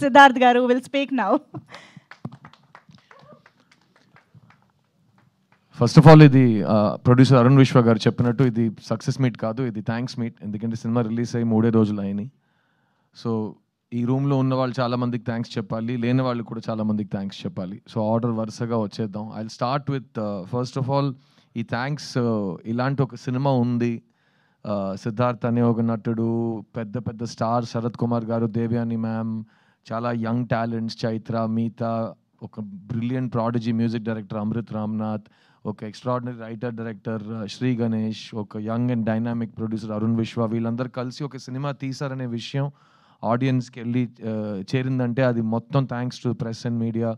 Siddharth Garu will speak now. First of all ఇది producer Arun విశ్వ గారు చెప్పినట్టు ఇది సక్సెస్ మీట్ కాదు, ఇది థ్యాంక్స్ మీట్. ఎందుకంటే సినిమా రిలీజ్ అయ్యి 3 రోజులు అయినాయి. సో ఈ రూమ్లో ఉన్న వాళ్ళు చాలామందికి థ్యాంక్స్ చెప్పాలి, లేని వాళ్ళు కూడా చాలామందికి థ్యాంక్స్ చెప్పాలి. సో ఆర్డర్ వరుసగా వచ్చేద్దాం. I will start with first of all ఈ థ్యాంక్స్. ఇలాంటి ఒక సినిమా ఉంది, సిద్ధార్థ్ అనే ఒక నటుడు, పెద్ద పెద్ద స్టార్ శరత్ కుమార్ గారు, దేవ్యాని మ్యామ్, చాలా యంగ్ టాలెంట్స్, చైత్ర, మీతా, ఒక brilliant prodigy music director Amrit Ramnath, ఒక extraordinary writer director Shri Ganesh, ఒక young and dynamic producer Arun Vishwa, వీళ్ళందరూ కలిసి ఒక సినిమా తీశారనే విషయం ఆడియన్స్కి వెళ్ళి చేరిందంటే అది మొత్తం thanks to press and media.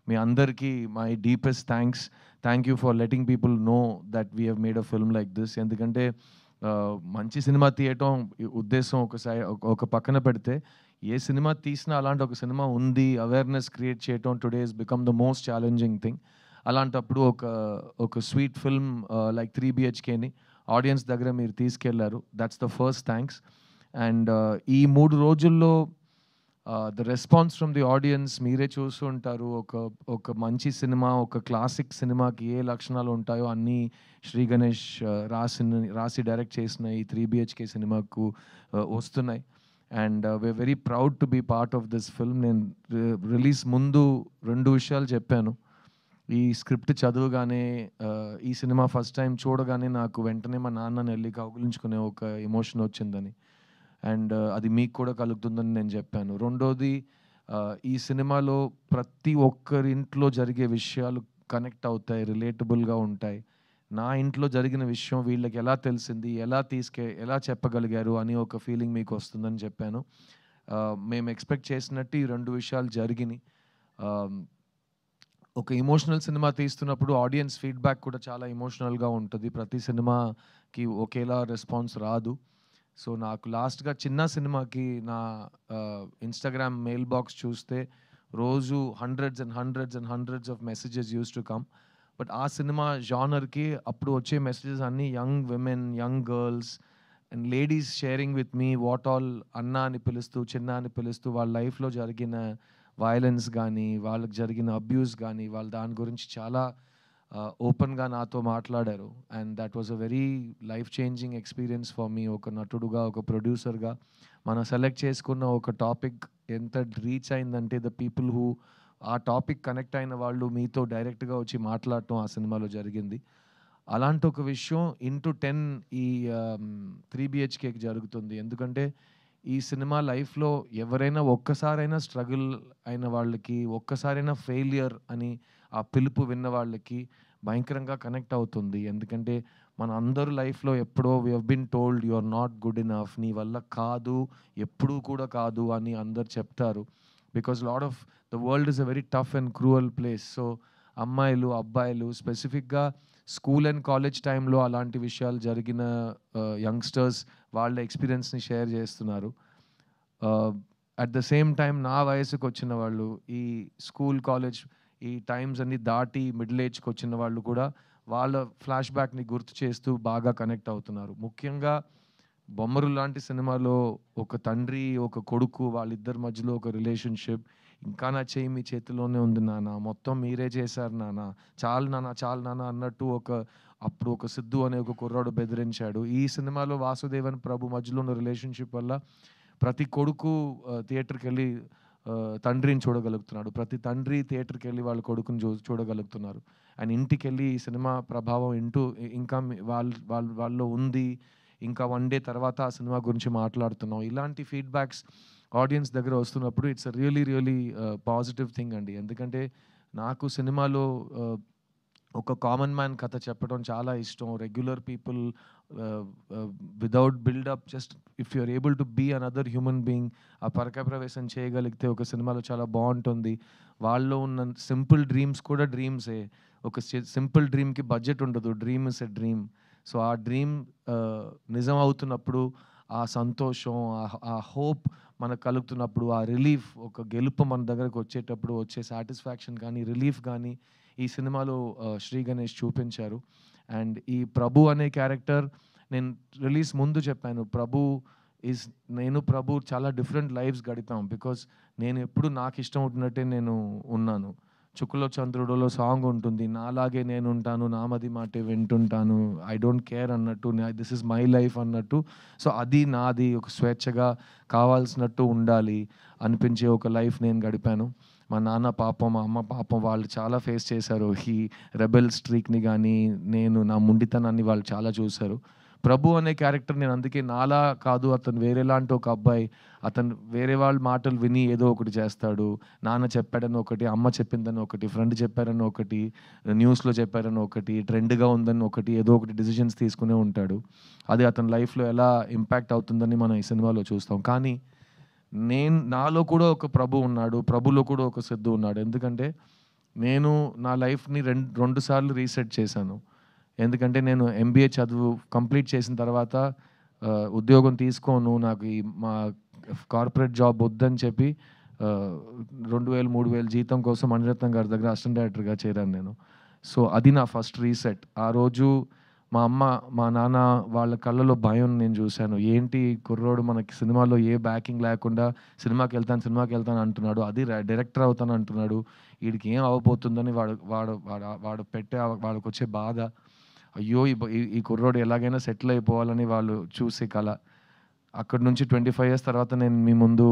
మీ అందరికీ my deepest thanks. Thank you for letting people know that we have made a film like this. ఎందుకంటే మంచి సినిమా తీయటం ఉద్దేశం ఒక పక్కన పెడితే, ఏ సినిమా తీసినా అలాంటి ఒక సినిమా ఉంది అవేర్నెస్ క్రియేట్ చేయటం today is become the most challenging thing. అలాంటప్పుడు ఒక స్వీట్ ఫిల్మ్ లైక్ 3 BHKని ఆడియన్స్ దగ్గర మీరు తీసుకెళ్లారు. That's the first thanks. And ఈ 3 రోజుల్లో the response from the audience మీరే చూస్తూ ఉంటారు. ఒక మంచి సినిమా, ఒక క్లాసిక్ సినిమాకి ఏ లక్షణాలు ఉంటాయో అన్నీ శ్రీ గణేష్ రాసి డైరెక్ట్ చేసిన ఈ 3 BHK సినిమాకు వస్తున్నాయి. And we are very proud to be part of this film. నేను రిలీజ్ ముందు 2 విషయాలు చెప్పాను. ఈ స్క్రిప్ట్ చదువుగానే, ఈ సినిమా ఫస్ట్ టైం చూడగానే నాకు వెంటనే మా నాన్నని వెళ్ళి కౌగిలించుకునే ఒక ఎమోషన్ వచ్చిందని, అండ్ అది మీకు కూడా కలుగుతుందని నేను చెప్పాను. రెండోది, ఈ సినిమాలో ప్రతి ఒక్కరి ఇంట్లో జరిగే విషయాలు కనెక్ట్ అవుతాయి, రిలేటబుల్గా ఉంటాయి. నా ఇంట్లో జరిగిన విషయం వీళ్ళకి ఎలా తెలిసింది, ఎలా చెప్పగలిగారు అని ఒక ఫీలింగ్ మీకు వస్తుందని చెప్పాను. మేము ఎక్స్పెక్ట్ చేసినట్టు ఈ 2 విషయాలు జరిగినాయి. ఒక ఎమోషనల్ సినిమా తీస్తున్నప్పుడు ఆడియన్స్ ఫీడ్బ్యాక్ కూడా చాలా ఎమోషనల్గా ఉంటుంది. ప్రతి సినిమాకి ఒకేలా రెస్పాన్స్ రాదు. సో నాకు లాస్ట్గా చిన్న సినిమాకి నా ఇన్స్టాగ్రామ్ మెయిల్ బాక్స్ చూస్తే రోజు hundreds of messages use to come. But ఆ సినిమా జానర్కి అప్పుడు వచ్చే మెసేజెస్ అన్నీ young women, young girls and ladies sharing with me what all, అన్న అని పిలుస్తూ, చిన్న అని పిలుస్తూ వాళ్ళ లైఫ్లో జరిగిన వైలెన్స్ కానీ, వాళ్ళకి జరిగిన అబ్యూస్ కానీ, వాళ్ళు దాని గురించి చాలా ఓపెన్గా నాతో మాట్లాడారు. And that was a very life changing experience for me. ఒక నటుడుగా, ఒక ప్రొడ్యూసర్గా మనం సెలెక్ట్ చేసుకున్న ఒక టాపిక్ ఎంత రీచ్ అయిందంటే, ద పీపుల్ హూ ఆ టాపిక్ కనెక్ట్ అయిన వాళ్ళు మీతో డైరెక్ట్గా వచ్చి మాట్లాడటం ఆ సినిమాలో జరిగింది. అలాంటి ఒక విషయం ఇంటూ 10 ఈ 3 BHKకి జరుగుతుంది. ఎందుకంటే ఈ సినిమా లైఫ్లో ఎవరైనా ఒక్కసారైనా స్ట్రగుల్ అయిన వాళ్ళకి, ఒక్కసారైనా ఫెయిలియర్ అని ఆ పిలుపు విన్న వాళ్ళకి భయంకరంగా కనెక్ట్ అవుతుంది. ఎందుకంటే మన అందరూ లైఫ్లో ఎప్పుడో we have been told you are not good enough, నీ వల్ల కాదు, ఎప్పుడూ కూడా కాదు అని అందరు చెప్తారు. Because lot of the world is a very tough and cruel place. So అమ్మాయిలు, అబ్బాయిలు, స్పెసిఫిక్గా స్కూల్ అండ్ కాలేజ్ టైంలో అలాంటి విషయాలు జరిగిన యంగ్స్టర్స్ వాళ్ళ ఎక్స్పీరియన్స్ని షేర్ చేస్తున్నారు. అట్ ద సేమ్ టైం నా వయసుకు వచ్చిన వాళ్ళు, ఈ స్కూల్ కాలేజ్ ఈ టైమ్స్ అన్ని దాటి మిడిల్ ఏజ్కి వచ్చిన వాళ్ళు కూడా వాళ్ళ ఫ్లాష్ బ్యాక్ని గుర్తు చేస్తూ బాగా కనెక్ట్ అవుతున్నారు. ముఖ్యంగా బొమ్మరు లాంటి సినిమాలో ఒక తండ్రి, ఒక కొడుకు, వాళ్ళిద్దరి మధ్యలో ఒక రిలేషన్షిప్, ఇంకా నా చేయి మీ చేతిలోనే ఉంది నాన్న, మొత్తం మీరే చేశారు నాన్న, చాలు నాన్న అన్నట్టు అప్పుడు ఒక సిద్ధు అనే ఒక కుర్రాడు బెదిరించాడు. ఈ సినిమాలో వాసుదేవన్ ప్రభు మధ్యలో ఉన్న రిలేషన్షిప్ వల్ల ప్రతి కొడుకు థియేటర్కి వెళ్ళి తండ్రిని చూడగలుగుతున్నాడు, ప్రతి తండ్రి థియేటర్కి వెళ్ళి వాళ్ళ కొడుకుని చూడగలుగుతున్నారు. అండ్ ఇంటికి వెళ్ళి ఈ సినిమా ప్రభావం ఇంకా వాళ్ళలో ఉంది, ఇంకా 1 డే తర్వాత ఆ సినిమా గురించి మాట్లాడుతున్నాం. ఇలాంటి ఫీడ్బ్యాక్స్ ఆడియన్స్ దగ్గర వస్తున్నప్పుడు ఇట్స్ రియలీ పాజిటివ్ థింగ్ అండి. ఎందుకంటే నాకు సినిమాలో ఒక కామన్ మ్యాన్ కథ చెప్పడం చాలా ఇష్టం. Regular people without buildup, just if you are able to be another human being, ఆ పరక ప్రవేశం చేయగలిగితే ఒక సినిమాలో చాలా బాగుంటుంది. వాళ్ళలో ఉన్న సింపుల్ డ్రీమ్స్ కూడా డ్రీమ్సే. ఒక సింపుల్ డ్రీమ్కి బడ్జెట్ ఉండదు, dream is a dream. So ఆ డ్రీమ్ నిజం అవుతున్నప్పుడు ఆ సంతోషం, ఆ హోప్ మనకు కలుగుతున్నప్పుడు, ఆ రిలీఫ్, ఒక గెలుపు మన దగ్గరకు వచ్చేటప్పుడు వచ్చే సాటిస్ఫాక్షన్ కానీ, రిలీఫ్ కానీ ఈ సినిమాలో శ్రీ గణేష్ చూపించారు. అండ్ ఈ ప్రభు అనే క్యారెక్టర్ నేను రిలీజ్ ముందు చెప్పాను, ప్రభు ఈజ్ నేను ప్రభు చాలా డిఫరెంట్ లైఫ్స్ గడిపాం. బికాస్ నేను ఎప్పుడు నాకు ఇష్టం ఉంటున్నట్టే నేను ఉన్నాను. 'చుక్కలో చంద్రుడులో' సాంగ్ ఉంటుంది. నాలాగే నేనుంటాను, నామది మాటే వింటుంటాను, ఐ డోంట్ కేర్ అన్నట్టు, దిస్ ఇస్ మై లైఫ్ అన్నట్టు. సో అది నాది, ఒక స్వేచ్ఛగా కావాల్సినట్టు ఉండాలి అనిపించే ఒక లైఫ్ నేను గడిపాను. మా నాన్న పాపం, మా అమ్మ పాపం వాళ్ళు చాలా ఫేస్ చేశారు. ఈ రెబెల్ స్ట్రీక్‌ని గానీ, నా మొండితనాన్ని వాళ్ళు చాలా చూశారు. ప్రభు అనే క్యారెక్టర్ నేను అందుకే నాలా కాదు, అతను వేరేలాంటి ఒక అబ్బాయి. అతను వేరే వాళ్ళ మాటలు విని ఏదో ఒకటి చేస్తాడు. నాన్న చెప్పాడని ఒకటి, అమ్మ చెప్పిందని ఒకటి, ఫ్రెండ్ చెప్పారని ఒకటి, న్యూస్‌లో చెప్పారని ఒకటి, ట్రెండ్‌గా ఉందని ఒకటి, ఏదో ఒకటి డెసిషన్స్ తీసుకునే ఉంటాడు. అది అతని లైఫ్‌లో ఎలా ఇంపాక్ట్ అవుతుందని మనం ఈ సినిమాలో చూస్తాం. కానీ నాలో కూడా ఒక ప్రభు ఉన్నాడు. ప్రభులో కూడా ఒక సిద్ధు ఉన్నాడు. ఎందుకంటే నేను నా లైఫ్‌ని రెండు సార్లు రీసెట్ చేశాను. ఎందుకంటే నేను ఎంబీఏ చదువు కంప్లీట్ చేసిన తర్వాత ఉద్యోగం తీసుకోను, నాకు ఈ మా కార్పొరేట్ జాబ్ వద్దని చెప్పి 2000, 3000 జీతం కోసం మణిరత్నం గారి దగ్గర అసిస్టెంట్ డైరెక్టర్‌గా చేరాను నేను. సో అది నా ఫస్ట్ రీసెట్. ఆ రోజు మా అమ్మ, మా నాన్న వాళ్ళ కళ్ళలో భయం నేను చూశాను. ఏంటి కుర్రోడు మనకి సినిమాలో ఏ బ్యాకింగ్ లేకుండా సినిమాకెళ్తాను అంటున్నాడు. అది డైరెక్టర్ అవుతాను అంటున్నాడు. వీడికి ఏం అవ్వబోతుందని వాడు పెట్టే వాళ్ళకొచ్చే బాధ. అయ్యో! ఈ కుర్రోడు ఎలాగైనా సెటిల్ అయిపోవాలని వాళ్ళు చూసే కల. అక్కడి నుంచి 25 ఇయర్స్ తర్వాత నేను మీ ముందు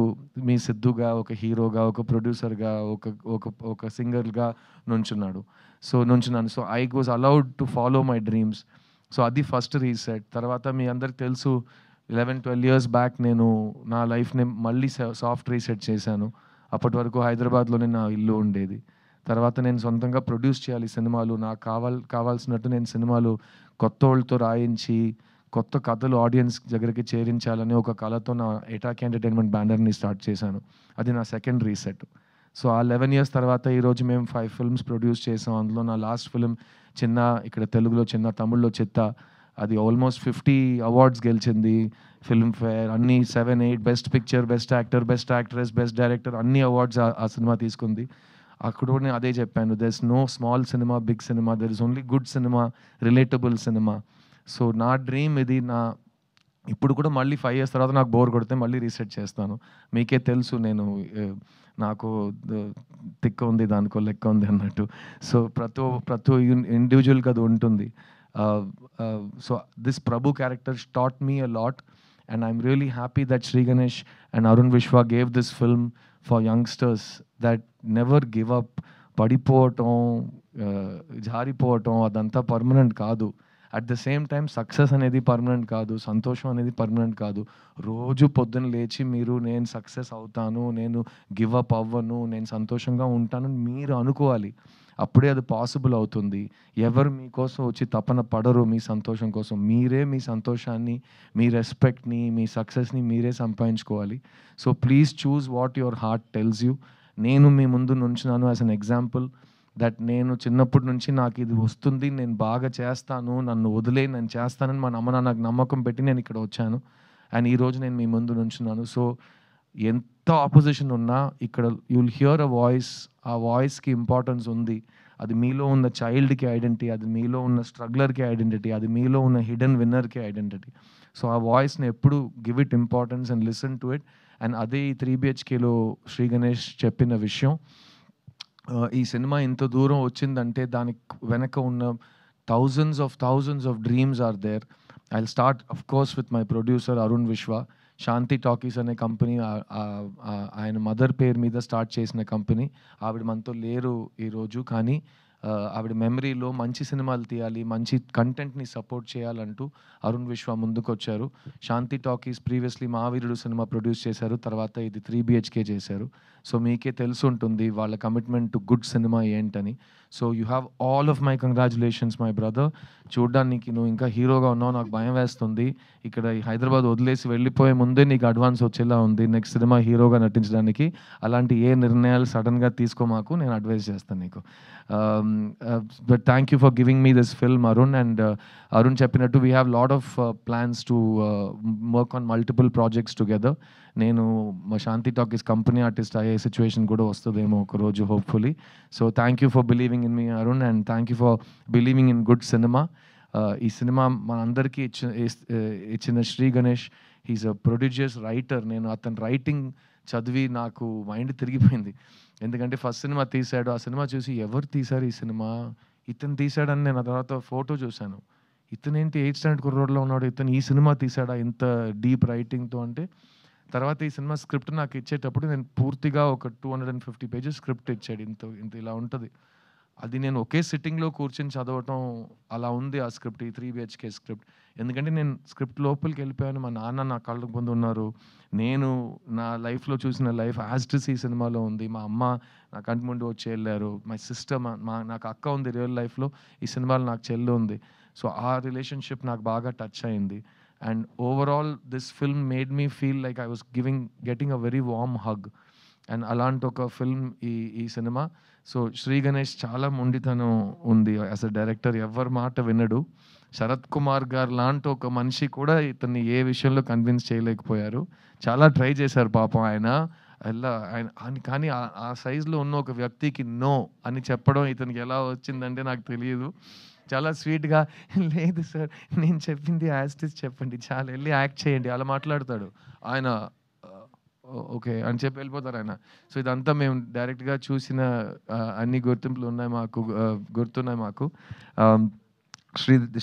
మీ సిద్ధుగా, ఒక హీరోగా, ఒక ప్రొడ్యూసర్‌గా, ఒక సింగర్‌గా నుంచున్నాను. So I was allowed to follow my dreams. So అది ఫస్ట్ రీసెట్. తర్వాత మీ అందరికి తెలుసు 11, 12 ఇయర్స్ బ్యాక్ నేను నా లైఫ్‌ని మళ్ళీ సాఫ్ట్ రీసెట్ చేశాను. అప్పటి వరకు హైదరాబాద్‌లోనే నా ఇల్లు ఉండేది. తర్వాత నేను సొంతంగా ప్రొడ్యూస్ చేయాలి సినిమాలు. నాకు కావాల్సినట్టు నేను సినిమాలు కొత్తోళ్ళతో రాయించి, కొత్త కథలు ఆడియన్స్ దగ్గరికి చేరించాలని ఒక కలతో నా ఎటాక్ ఎంటర్‌టైన్‌మెంట్ బ్యానర్‌ని స్టార్ట్ చేశాను. అది నా సెకండ్ రీసెట్. సో ఆ 11 ఇయర్స్ తర్వాత ఈరోజు మేము 5 ఫిల్మ్స్ ప్రొడ్యూస్ చేసాం. అందులో నా లాస్ట్ ఫిల్మ్ చిన్న, ఇక్కడ తెలుగులో చిన్న, తమిళ్లో చిత్త. అది ఆల్మోస్ట్ 50 అవార్డ్స్ గెలిచింది. ఫిల్మ్‌ఫేర్ అన్నీ 7, 8 best picture, best actor, best actress, best director అన్ని అవార్డ్స్ ఆ సినిమా తీసుకుంది. అక్కడ కూడా నేను అదే చెప్పాను. There is no small cinema, big cinema. There is only good cinema, relatable cinema. So నా డ్రీమ్ ఇది. ఇప్పుడు కూడా మళ్ళీ 5 ఇయర్స్ తర్వాత నాకు బోర్ కొడితే మళ్ళీ రీసెట్ చేస్తాను. మీకే తెలుసు నేను నాకు తిక్క ఉంది, దానికో లెక్క ఉంది అన్నట్టు. సో ప్రతి ఇండివిజువల్‌కి అది ఉంటుంది. So this Prabhu character taught me a lot. And I'm really happy that Sri Ganesh and Arun Vishwa gave this film for youngsters that never give up. పడిపోవటం, జారిపోవటం అదంతా పర్మనెంట్ కాదు. At the same time success అనేది permanent కాదు, సంతోషం అనేది permanent కాదు. రోజు పొద్దున్న లేచి మీరు నేను సక్సెస్ అవుతాను, నేను గివ్ అప్ అవ్వను, నేను సంతోషంగా ఉంటాను మీరు అనుకోవాలి. అప్పుడే అది పాసిబుల్ అవుతుంది. ఎవరు మీకోసం వచ్చి తపన పడరు మీ సంతోషం కోసం. మీరే మీ సంతోషాన్ని, మీ రెస్పెక్ట్‌ని, మీ సక్సెస్‌ని మీరే సంపాదించుకోవాలి. So please choose what your heart tells you. నేను మీ ముందు నుంచున్నాను యాస్ ఎన్ ఎగ్జాంపుల్ దట్ నేను చిన్నప్పటి నుంచి నాకు ఇది వస్తుంది, నేను బాగా చేస్తాను, నన్ను వదిలేయి నేను చేస్తానని మా అమ్మ నాన్నకు నమ్మకం పెట్టి నేను ఇక్కడ వచ్చాను. అండ్ ఈరోజు నేను మీ ముందు నుంచున్నాను. సో ఎంత ఆపోజిషన్ ఉన్నా ఇక్కడ you will here a voice. ఆ వాయిస్‌కి ఇంపార్టెన్స్ ఉంది. అది మీలో ఉన్న చైల్డ్‌కి ఐడెంటిటీ, అది మీలో ఉన్న స్ట్రగ్లర్‌కి ఐడెంటిటీ, అది మీలో ఉన్న హిడెన్ విన్నర్‌కి ఐడెంటిటీ. సో ఆ వాయిస్‌ని ఎప్పుడు give it importance and listen to it. And అదే ఈ 3 BHKలో శ్రీ గణేష్ చెప్పిన విషయం. ఈ సినిమా ఇంత దూరం వచ్చిందంటే దానికి వెనక ఉన్న thousands of dreams are there. I will start of course with my producer Arun Vishwa. Shanti talkies అనే కంపెనీ ఆయన మదర్ పేరు మీద స్టార్ట్ చేసిన కంపెనీ. ఆవిడ మనతో లేరు ఈరోజు. కానీ ఆవిడ మెమరీలో మంచి సినిమాలు తీయాలి, మంచి కంటెంట్‌ని సపోర్ట్ చేయాలంటూ అరుణ్ విశ్వ ముందుకొచ్చారు. శాంతి టాకీస్ ప్రీవియస్లీ మహావీరుడు సినిమా ప్రొడ్యూస్ చేశారు. తర్వాత ఇది 3 BHK చేశారు. సో మీకే తెలుసుంటుంది వాళ్ళ కమిట్మెంట్ టు గుడ్ సినిమా ఏంటని. So you have all of my congratulations my brother. చూడ్డానికి నువ్వు ఇంకా హీరోగా ఉన్నావు, నాకు భయం వేస్తుంది. ఇక్కడ ఈ హైదరాబాద్ వదిలేసి వెళ్ళిపోయే ముందే నీకు అడ్వాన్స్ వచ్చేలా ఉంది నెక్స్ట్ సినిమా హీరోగా నటించడానికి. అలాంటి ఏ నిర్ణయాలు సడన్గా తీసుకోమాకు, నేను అడ్వైస్ చేస్తాను నీకు. But thank you for giving me this film Arun. And Arun చెప్పినట్టు we have lot of plans to work on multiple projects together. నేను మా శాంతి టాకీస్ కంపెనీ ఆర్టిస్ట్ అయ్యే సిచ్యువేషన్ కూడా వస్తుందేమో ఒకరోజు hopefully. So thank you for believing in me Arun, and thank you for believing in good cinema. ఈ cinema మనందరికీ ఇచ్చిన Shri Ganesh, he's a prodigious writer. నేను అతని రైటింగ్ చదివి నాకు మైండ్ తిరిగిపోయింది. ఎందుకంటే ఫస్ట్ సినిమా తీశాడు. ఆ సినిమా చూసి ఎవరు తీశారు ఈ సినిమా? ఇతను తీశాడని నేను ఆ తర్వాత ఫోటో చూశాను. ఇతనేంటి 8th స్టాండర్డ్ కుర్రోడ్‌లో ఉన్నాడు. ఇతను ఈ సినిమా తీశాడా ఇంత డీప్ రైటింగ్‌తో అంటే, తర్వాత ఈ సినిమా స్క్రిప్ట్ నాకు ఇచ్చేటప్పుడు నేను పూర్తిగా ఒక 250 పేజెస్ స్క్రిప్ట్ ఇచ్చాడు. ఇంత ఇంత ఇలా ఉంటది. అది నేను ఒకే సిట్టింగ్‌లో కూర్చొని చదవటం అలా ఉంది ఆ స్క్రిప్ట్. ఈ 3 బిహెచ్‌కే స్క్రిప్ట్. ఎందుకంటే నేను స్క్రిప్ట్ లోపలికెళ్ళిపోయాను. మా నాన్న నా కళ్ళ ముందు ఉన్నారు. నేను నా లైఫ్‌లో చూసిన లైఫ్ యాజ్ ఇట్ ఈజ్ ఈ సినిమాలో ఉంది. మా అమ్మ నా కంటి ముందు వచ్చి ఎళ్లారు. మై సిస్టర్ నాకు అక్క ఉంది రియల్ లైఫ్‌లో. ఈ సినిమాలో నాకు చెల్లి ఉంది. సో ఆ రిలేషన్‌షిప్ నాకు బాగా టచ్ అయింది. And overall this film made me feel like I was getting a very warm hug. And అలాంటి ఒక ఫిల్మ్ ఈ సినిమా. సో శ్రీ గణేష్ చాలా మొండితనం ఉంది యాజ్ అ డైరెక్టర్. ఎవ్వరి మాట వినడు. శరత్ కుమార్ గారు లాంటి ఒక మనిషి కూడా ఇతన్ని ఏ విషయంలో కన్విన్స్ చేయలేకపోయారు. చాలా ట్రై చేశారు పాపం ఆయన. కానీ ఆ సైజులో ఉన్న ఒక వ్యక్తికి నో అని చెప్పడం ఇతనికి ఎలా వచ్చిందంటే నాకు తెలియదు. చాలా స్వీట్‌గా లేదు సార్ నేను చెప్పింది యాజ్ ఇట్ ఈజ్ చెప్పండి. చాలు ఎళ్లి యాక్ట్ చేయండి అలా మాట్లాడతాడు. ఆయన ఓకే అని చెప్పి వెళ్ళిపోతారాయన. సో ఇదంతా మేము డైరెక్ట్‌గా చూసిన అన్ని గుర్తింపులు ఉన్నాయి మాకు. గుర్తున్నాయి మాకు.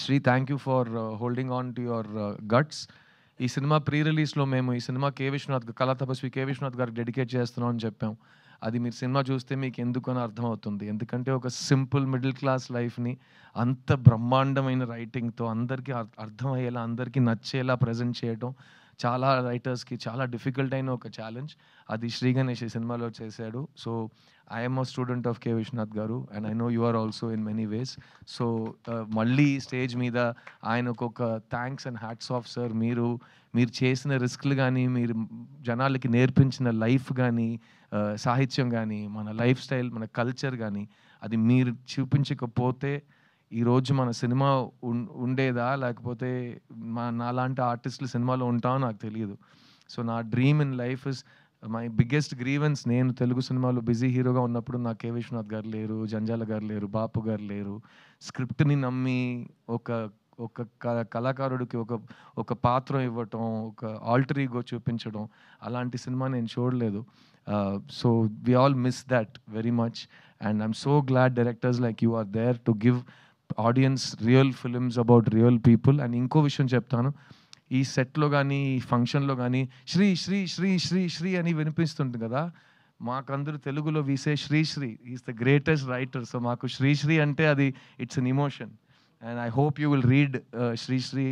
Sri thank you for holding on to your guts. ఈ సినిమా ప్రీ రిలీజ్‌లో మేము ఈ సినిమా కళా తపస్వి కే. విశ్వనాథ్ గారికి డెడికేట్ చేస్తున్నాం అని చెప్పాం. అది మీరు సినిమా చూస్తే మీకు ఎందుకని అర్థమవుతుంది. ఎందుకంటే ఒక సింపుల్ మిడిల్ క్లాస్ లైఫ్‌ని అంత బ్రహ్మాండమైన రైటింగ్‌తో అందరికీ అర్థమయ్యేలా, అందరికీ నచ్చేలా ప్రెజెంట్ చేయడం చాలా రైటర్స్‌కి చాలా డిఫికల్ట్ అయిన ఒక ఛాలెంజ్. అది శ్రీ గణేష్ ఈ సినిమాలో చేశాడు. So I am a student of K. Viswanath గారు and I know you are also in many ways. So మళ్ళీ స్టేజ్ మీద ఆయనకు ఒక thanks and hats off sir. మీరు చేసిన రిస్క్‌లు గానీ, మీరు జనాలకి నేర్పించిన లైఫ్ గానీ, సాహిత్యం గానీ, మన లైఫ్ స్టైల్, మన కల్చర్ గానీ, అది మీరు చూపించకపోతే ఈరోజు మన సినిమా ఉండేదా? లేకపోతే నాలాంటి ఆర్టిస్టులు సినిమాలో ఉంటామో నాకు తెలీదు. సో నా dream in life is my biggest grievance. నేను తెలుగు సినిమాలో బిజీ హీరోగా ఉన్నప్పుడు నాకు కె. విశ్వనాథ్ గారు లేరు, జంజాల గారు లేరు, బాపు గారు లేరు. స్క్రిప్ట్‌ని నమ్మి ఒక ఒక కళాకారుడికి ఒక పాత్ర ఇవ్వటం, ఒక ఆల్టర్ ఈగో చూపించడం, అలాంటి సినిమా నేను చూడలేదు. So we all miss that very much and I'm so glad directors like you are there to give audience real films about real people. And ఇంకో విషయం చెప్తాను. ఈ సెట్‌లో గానీ, ఈ ఫంక్షన్‌లో గానీ శ్రీ శ్రీ శ్రీ శ్రీ శ్రీ అని వినిపిస్తుంటుంది కదా! మాకందరూ తెలుగులో we say Sri Sri. He is the greatest writer. So మాకు శ్రీశ్రీ అంటే అది it's an emotion. And I hope you will read Sri Sri.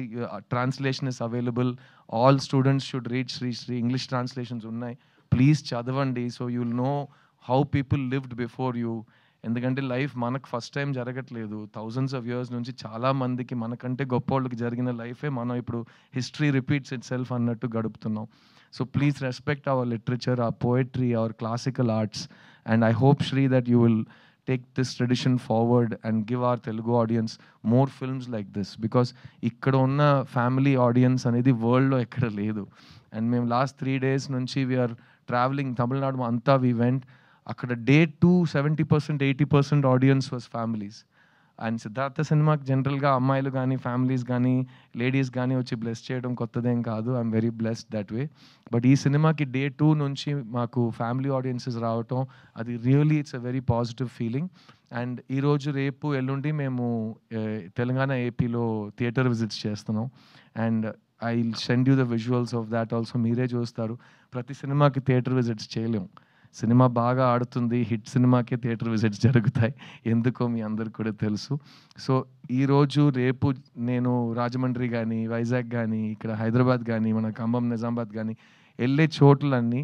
Translation is available. All students should read Sri Sri. English translations unnai. Please chadavandi so you will know how people lived before you. ఎందుకంటే life మనకు first time జరగట్లేదు. Thousands of years నుంచి చాలా మందికి మనకంటే గొప్పోళ్ళకి జరిగిన లైఫే మనం ఇప్పుడు హిస్టరీ రిపీట్స్ ఇట్ సెల్ఫ్ అన్నట్టు గడుపుతున్నాం. So please respect our literature, our poetry, our classical arts. And I hope Sri that you will take this tradition forward and give our Telugu audience more films like this, because ikkada unna family audience anedi world lo ekkada ledu. And mem last 3 days nunchi we are traveling Tamil Nadu anta we went akkada day 2 70% 80% audience was families. And Siddhartha సినిమాకి జనరల్గా అమ్మాయిలు కానీ, families కానీ, ladies కానీ వచ్చి bless చేయడం కొత్తదేం కాదు. I'm very blessed that way. But ఈ సినిమాకి డే 2 నుంచి మాకు ఫ్యామిలీ ఆడియన్సెస్ రావటం అది really it's a very positive feeling. And ఈరోజు రేపు ఎల్లుండి మేము తెలంగాణ, ఏపీలో థియేటర్ విజిట్స్ చేస్తున్నాం. And I will send you the visuals of that also. మీరే చూస్తారు. ప్రతి సినిమాకి థియేటర్ విజిట్స్ చేయలేం. సినిమా బాగా ఆడుతుంది, హిట్ సినిమాకే థియేటర్ విజిట్స్ జరుగుతాయి. ఎందుకో మీ అందరికి కూడా తెలుసు. సో ఈరోజు రేపు నేను రాజమండ్రి కానీ, వైజాగ్ కానీ, ఇక్కడ హైదరాబాద్ కానీ, మన ఖమ్మం, నిజామాబాద్ కానీ వెళ్ళే చోట్లన్నీ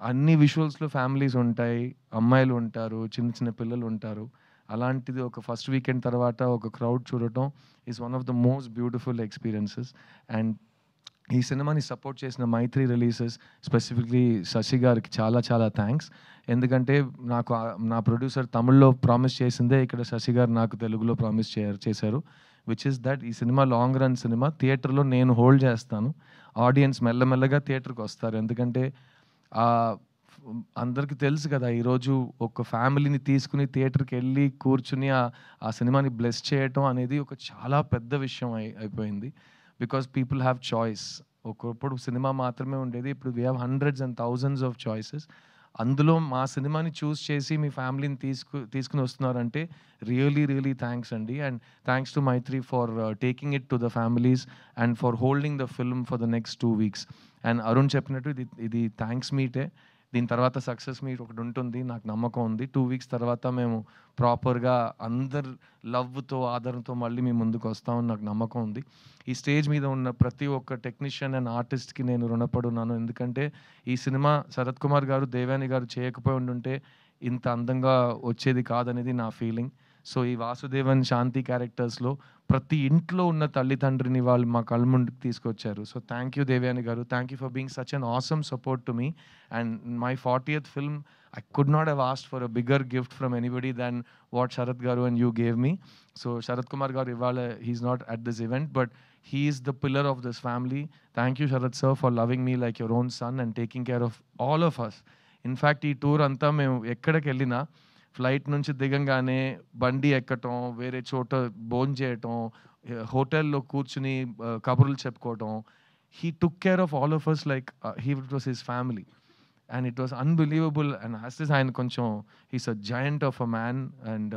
అన్ని విజువల్స్లో ఫ్యామిలీస్ ఉంటాయి, అమ్మాయిలు ఉంటారు, చిన్న చిన్న పిల్లలు ఉంటారు. అలాంటిది ఒక ఫస్ట్ వీకెండ్ తర్వాత ఒక క్రౌడ్ చూడటం is one of the most beautiful experiences. And ఈ సినిమాని సపోర్ట్ చేసిన మైత్రి రిలీజెస్, స్పెసిఫిక్లీ శశి గారికి చాలా చాలా థ్యాంక్స్. ఎందుకంటే నాకు నా ప్రొడ్యూసర్ తమిళ్లో ప్రామిస్ చేసిందే ఇక్కడ శశి గారు నాకు తెలుగులో ప్రామిస్ చేశారు. విచ్ ఇస్ దట్ ఈ సినిమా లాంగ్ రన్ సినిమా. థియేటర్లో నేను హోల్డ్ చేస్తాను, ఆడియన్స్ మెల్లమెల్లగా థియేటర్కి వస్తారు. ఎందుకంటే అందరికీ తెలుసు కదా, ఈరోజు ఒక ఫ్యామిలీని తీసుకుని థియేటర్కి వెళ్ళి కూర్చుని ఆ సినిమాని బ్లెస్ చేయటం అనేది ఒక చాలా పెద్ద విషయం అయిపోయింది. Because people have choice. ఒకప్పుడు సినిమా మాత్రమే ఉండేది. ఇప్పుడు we have hundreds and thousands of choices. అందులో మా సినిమాని చూస్ చేసి మీ ఫ్యామిలీని తీసుకొని వస్తున్నారంటే రియల్లీ థాంక్స్ అండి. And thanks to Mythri for taking it to the families and for holding the film for the next 2 weeks. And Arun చెప్పినట్టు ఇది థాంక్స్ మీటే. దీని తర్వాత సక్సెస్ మీట్ ఒకటి ఉంటుంది. నాకు నమ్మకం ఉంది. 2 వీక్స్ తర్వాత మేము ప్రాపర్‌గా అందరు లవ్‌తో, ఆదరణతో మళ్ళీ మీ ముందుకు వస్తామని నాకు నమ్మకం ఉంది. ఈ స్టేజ్ మీద ఉన్న ప్రతి ఒక్క టెక్నీషియన్ అండ్ ఆర్టిస్ట్‌కి నేను రుణపడి ఉన్నాను. ఎందుకంటే ఈ సినిమా శరత్ కుమార్ గారు, దేవయాని గారు చేయకపోయి ఉండుంటే ఇంత అందంగా వచ్చేది కాదనేది నా ఫీలింగ్. సో ఈ వాసుదేవన్, శాంతి క్యారెక్టర్స్‌లో ప్రతి ఇంట్లో ఉన్న తల్లిదండ్రిని వాళ్ళు మా కళ్ళ ముందుకు తీసుకొచ్చారు. సో థ్యాంక్ యూ దేవయాని గారు. Thank you for being such an awesome support to me. And my 40th film, I could not have asked for a bigger gift from anybody than what Sharath Garu and you gave me. So Sharath Kumar Garu Ivala, he's not at this event, but he is the pillar of this family. Thank you Sharath sir for loving me like your own son and taking care of all of us. In fact, ఈ tour అంతా మేము ఎక్కడికి వెళ్ళినా flight నుంచి దిగంగానే బండి ఎక్కటం, వేరే చోట భోంచేయటం, హోటల్‌లో కూర్చుని కబుర్లు చెప్పుకోవటం. He took care of all of us like it was his family. And it was unbelievable. And as this ఆయన కొంచెం he's a giant of a man. And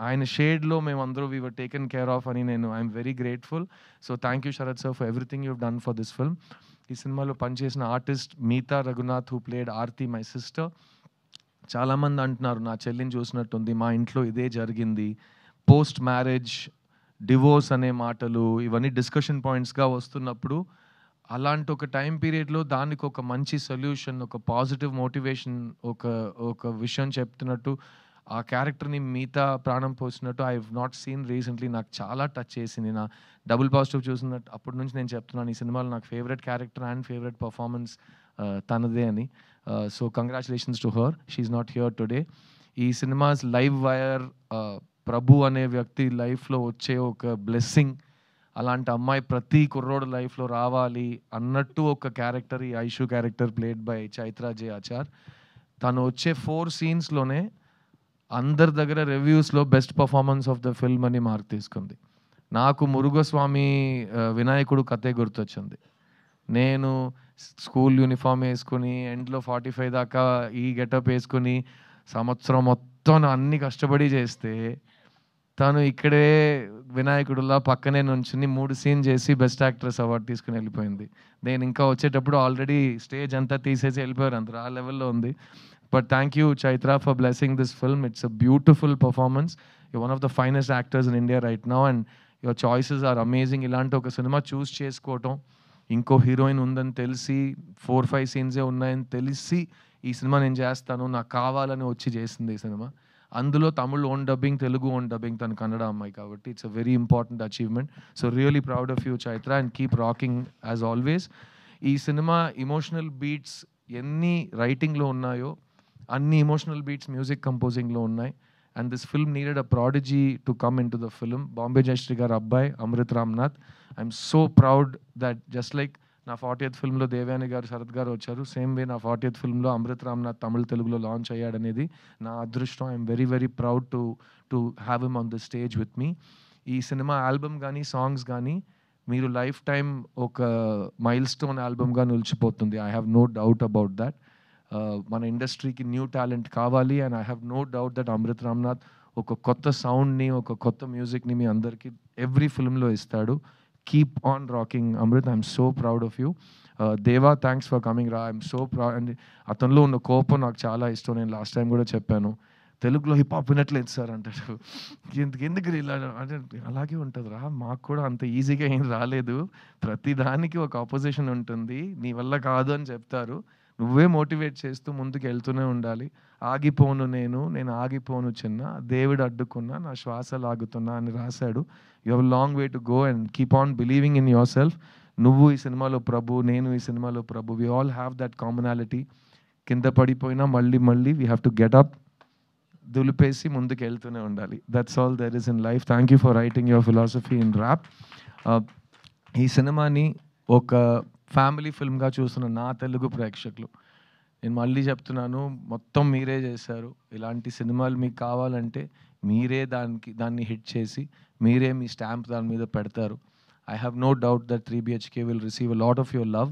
ఆయన షేడ్‌లో మేమందరూ we were taken care of అని I'm very grateful. So thank you Sharath sir for everything you've done for this film. ఈ సినిమాలో పనిచేసిన artist Meetha Raghunath who played Aarti my sister. చాలామంది అంటున్నారు నా చెల్లిని చూసినట్టుంది, మా ఇంట్లో ఇదే జరిగింది. పోస్ట్ మ్యారేజ్, డివోర్స్ అనే మాటలు ఇవన్నీ డిస్కషన్ పాయింట్స్‌గా వస్తున్నప్పుడు అలాంటి ఒక టైం పీరియడ్‌లో దానికి ఒక మంచి సొల్యూషన్, ఒక పాజిటివ్ మోటివేషన్, ఒక విషయం చెప్తున్నట్టు ఆ క్యారెక్టర్‌ని మిగతా ప్రాణం పోసినట్టు I have not seen recently. నాకు చాలా టచ్ చేసింది. నా డబుల్ పాజిటివ్ చూసినట్టు అప్పటి నుంచి నేను చెప్తున్నాను ఈ సినిమాలో నాకు favourite character and favourite performance తనదే అని. So congratulations to her. She is not here today. ఈ సినిమాస్ లైవ్ వైర్ ప్రభు అనే వ్యక్తి లైఫ్‌లో వచ్చే ఒక బ్లెస్సింగ్. అలాంటి అమ్మాయి ప్రతి కుర్రోడు లైఫ్‌లో రావాలి అన్నట్టు ఒక క్యారెక్టర్ ఈ Aishu character played by Chaitra J Achar. తను వచ్చే 4 సీన్స్‌లోనే అందరి దగ్గర రివ్యూస్‌లో best performance of the film అని మార్క్ తీసుకుంది. నాకు మురుగస్వామి వినాయకుడు కథే గుర్తొచ్చింది. నేను స్కూల్ యూనిఫామ్ వేసుకొని ఎండ్‌లో 45 దాకా ఈ గెటప్ వేసుకొని సంవత్సరం మొత్తం అన్ని కష్టపడి చేస్తే తను ఇక్కడే వినాయకుడులా పక్కనే నుంచుని 3 సీన్ చేసి బెస్ట్ యాక్ట్రెస్ అవార్డు తీసుకుని వెళ్ళిపోయింది. నేను ఇంకా వచ్చేటప్పుడు ఆల్రెడీ స్టేజ్ అంతా తీసేసి వెళ్ళిపోయారు అందరూ. ఆ లెవెల్‌లో ఉంది. But thank you Chaitra for blessing this film. It's a beautiful performance. You're one of the finest actors in India right now and your choices are amazing. ఇలాంటి ఒక సినిమా చూస్ చేసుకోవటం, ఇంకో హీరోయిన్ ఉందని తెలిసి 4-5 సీన్సే ఉన్నాయని తెలిసి ఈ సినిమా నేను చేస్తాను, నాకు కావాలని వచ్చి చేసింది ఈ సినిమా. అందులో Tamil own dubbing, Telugu own dubbing, తను కన్నడ అమ్మాయి కాబట్టి it's a very important achievement. So really proud of you Chaitra and keep rocking as always. ఈ సినిమా ఇమోషనల్ బీట్స్ ఎన్ని రైటింగ్లో ఉన్నాయో అన్ని ఇమోషనల్ బీట్స్ మ్యూజిక్ కంపోజింగ్లో ఉన్నాయి. And this film needed a prodigy to come into the film. Bombay Jayashri గారు అబ్బాయి Amrit Ramnath. I'm so proud that just like నా 40th ఫిల్మ్లో దేవయాని గారు, శరత్ గారు వచ్చారు, సేమ్ వే నా 40th ఫిల్మ్లో అమృత్ రామ్నాథ్ తమిళ్ తెలుగులో లాంచ్ అయ్యాడనేది నా అదృష్టం. I'm very proud to have him on the stage with me. ఈ సినిమా ఆల్బమ్ కానీ సాంగ్స్ కానీ మీరు లైఫ్ టైం ఒక మైల్ స్టోన్ ఆల్బమ్గా నిలిచిపోతుంది. I have no doubt about that. మన ఇండస్ట్రీకి న్యూ టాలెంట్ కావాలి and I have no doubt that Amrit Ramnath ఒక కొత్త సౌండ్ని, ఒక కొత్త మ్యూజిక్ని మీ అందరికీ ఎవ్రీ ఫిల్మ్లో ఇస్తాడు. Keep on rocking Amrit. I'm so proud of you. దేవా, థ్యాంక్స్ ఫర్ కమింగ్ రా. I'm so proud. అండ్ అతనిలో ఉన్న కోపం నాకు చాలా ఇష్టం. నేను లాస్ట్ టైం కూడా చెప్పాను, తెలుగులో హిప్ హాప్ వినట్లేదు సార్ అంటాడు. ఎందుకు ఇలా అంటే అలాగే ఉంటుంది రా, మాకు కూడా అంత ఈజీగా ఏం రాలేదు, ప్రతి దానికి ఒక ఆపోజిషన్ ఉంటుంది, నీ వల్ల కాదు అని చెప్తారు, నువ్వే మోటివేట్ చేస్తూ ముందుకు వెళ్తూనే ఉండాలి. ఆగిపోను నేను ఆగిపోను చిన్న, దేవుడు అడ్డుకున్నా నా శ్వాస లాగుతున్నా అని రాశాడు. You have long way to go and keep on believing in yourself. నువ్వు ఈ సినిమాలో ప్రభు, నేను ఈ సినిమాలో Prabhu. We all have that commonality. కింద పడిపోయినా మళ్ళీ we have to get up, దులిపేసి ముందుకు వెళ్తూనే ఉండాలి. That's all there is in life. Thank you for writing your philosophy in rap. ఈ సినిమాని ఒక ఫ్యామిలీ ఫిల్మ్గా చూస్తున్న నా తెలుగు ప్రేక్షకులు, నేను మళ్ళీ చెప్తున్నాను, మొత్తం మీరే చేశారు. ఇలాంటి సినిమాలు మీకు కావాలంటే మీరే దాన్ని హిట్ చేసి మీరే మీ స్టాంప్ దాని మీద పెడతారు. I have no doubt that 3BHK will receive a lot of your love.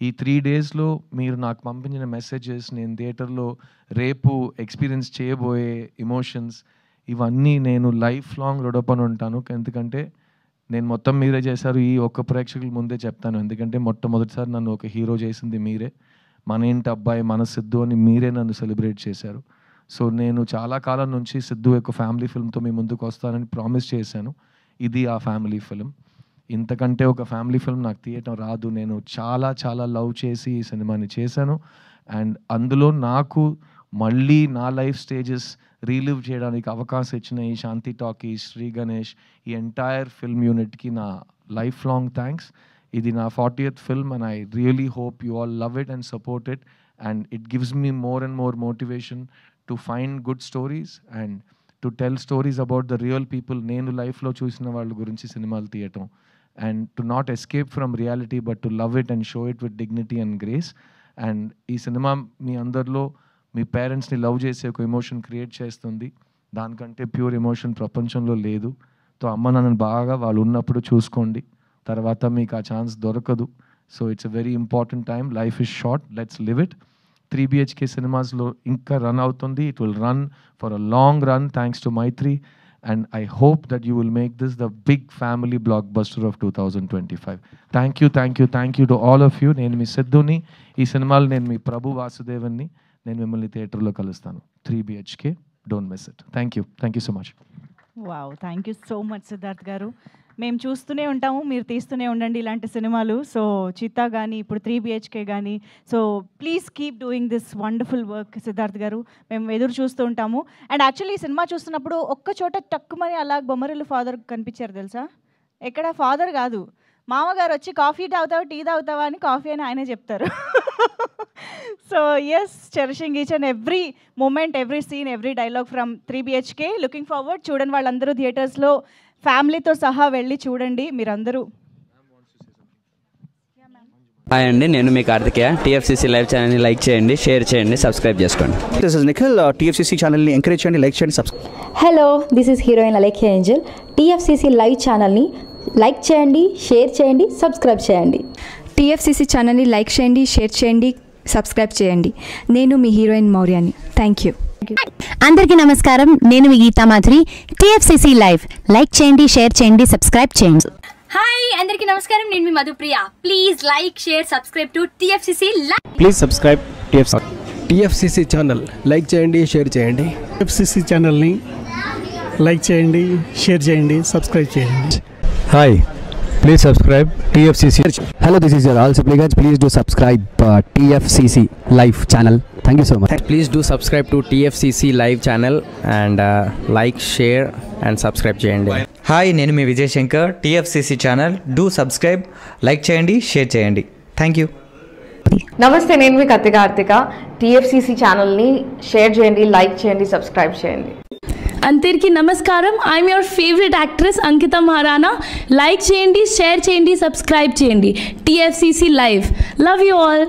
ఈ 3 daysలో మీరు నాకు పంపించిన మెసేజెస్, నేను థియేటర్లో రేపు ఎక్స్పీరియన్స్ చేయబోయే ఎమోషన్స్, ఇవన్నీ నేను లైఫ్ లాంగ్ రుణపడి ఉంటాను. ఎందుకంటే నేను మొత్తం మీరే చేశారు. ఈ ఒక్క ప్రేక్షకుల ముందే చెప్తాను, ఎందుకంటే మొట్టమొదటిసారి నన్ను ఒక హీరో చేసింది మీరే. మన ఇంటి అబ్బాయి, మన సిద్ధు అని మీరే నన్ను సెలబ్రేట్ చేశారు. సో నేను చాలా కాలం నుంచి సిద్ధు ఒక ఫ్యామిలీ ఫిల్మ్తో మీ ముందుకు వస్తానని ప్రామిస్ చేశాను. ఇది ఆ ఫ్యామిలీ ఫిల్మ్. ఇంతకంటే ఒక ఫ్యామిలీ ఫిల్మ్ నాకు తీయటం రాదు. నేను చాలా చాలా లవ్ చేసి ఈ సినిమాని చేశాను. అండ్ అందులో నాకు మళ్ళీ నా లైఫ్ స్టేజెస్ రీలివ్ చేయడానికి అవకాశం ఇచ్చిన ఈ శాంతి టాకీస్, శ్రీ గణేష్, ఈ ఎంటైర్ ఫిల్మ్ యూనిట్కి నా లైఫ్ లాంగ్ థ్యాంక్స్. ఇది నా 40th film and I really hope you all love it and support it. And it gives me more and more motivation to find good stories and to tell stories about the real people. నేను లైఫ్లో చూసిన వాళ్ళ గురించి సినిమాలు తీయటం. And to not escape from reality but to love it and show it with dignity and grace. And ee cinema మీ అందరిలో మీ పేరెంట్స్ని love చేసే ఒక ఎమోషన్ క్రియేట్ చేస్తుంది. దానికంటే ప్యూర్ ఎమోషన్ ప్రపంచంలో లేదు. సో అమ్మ నాన్నని బాగా వాళ్ళు ఉన్నప్పుడు చూసుకోండి, తర్వాత మీకు ఆ ఛాన్స్ దొరకదు. So it's a very important time. Life is short, let's live it. 3BHK సినిమాస్లో ఇంకా రన్ అవుతుంది. It will run for a long run thanks to Mythri. And I hope that you will make this the big family blockbuster of 2025. Thank you to all of you. నేను మీ సిద్ధుని, ఈ సినిమాలో నేను మీ ప్రభు వాసుదేవన్ని. నేను మిమ్మల్ని థియేటర్లో కలుస్తాను. 3BHK, don't miss it. Thank you so much. Wow, thank you so much Siddharth గారు. మేము చూస్తూనే ఉంటాము, మీరు తీస్తూనే ఉండండి ఇలాంటి సినిమాలు. సో చిత్తా కానీ ఇప్పుడు 3BHK కానీ, so please keep doing this wonderful work Siddharth గారు. మేము ఎదురు చూస్తూ ఉంటాము. అండ్ యాక్చువల్లీ ఈ సినిమా చూస్తున్నప్పుడు ఒక్క చోట టక్కుమని అలా బొమ్మరిల్లు ఫాదర్ కనిపించారు తెలుసా. ఎక్కడ ఫాదర్ కాదు, మామగారు వచ్చి కాఫీ తాగుతావా టీ తాగుతావా అని కాఫీ అని ఆయనే చెప్తారు. So yes, cherishing each and every moment, every scene, every dialogue from 3BHK. Looking forward. చూడండి వాళ్ళందరూ థియేటర్స్లో ఫ్యామిలీతో సహా వెళ్ళి చూడండి మీరందరూ. హాయ్ అండి, నేను మీ కార్తికేయ. TFCC లైవ్ ఛానల్ని లైక్ చేయండి, షేర్ చేయండి, సబ్స్క్రైబ్ చేసుకోండి. This is Nikhil. TFCC ఛానల్ని ఎంకరేజ్ చేయండి, లైక్ చేయండి, subscribe. Hello, this is heroine Alekhya Angel. TFCC live ఛానల్ని లైక్ చేయండి, షేర్ చేయండి, సబ్స్క్రైబ్ చేయండి. TFCC ఛానల్ని లైక్ చేయండి, షేర్ చేయండి, సబ్స్క్రైబ్ చేయండి. నేను మీ హీరోయిన్ మౌర్యాని. Thank you. అందరికీ నమస్కారం, నేను మీ Geetha Madhuri. TFCC live like చేయండి, షేర్ చేయండి, సబ్స్క్రైబ్ చేయండి. హాయ్ అందరికీ నమస్కారం, నేను మీ Madhupriya. Please like, share, subscribe to TFCC live. Please subscribe TFCC channel like చేయండి, షేర్ చేయండి. TFCC ఛానల్ని లైక్ చేయండి, షేర్ చేయండి, సబ్స్క్రైబ్ చేయండి. Hi, please subscribe TFCC. Hello, this is your all supplicants. Please do subscribe TFCC live channel. Thank you so much. Please do subscribe to TFCC live channel and like, share and subscribe చేయండి. Hi, నేను మీ Vijay Shankar. TFCC channel do subscribe, like చేయండి, share చేయండి. Thank you. నమస్తే, నేను మీ Karthika. TFCC ఛానల్ని share చేయండి, లైక్ చేయండి, సబ్స్క్రైబ్ చేయండి. అందరికీ నమస్కారం, I'm your favourite actress Ankita Maharana. Like చేయండి, షేర్ చేయండి, సబ్స్క్రైబ్ చేయండి. TFCC live. Love you all.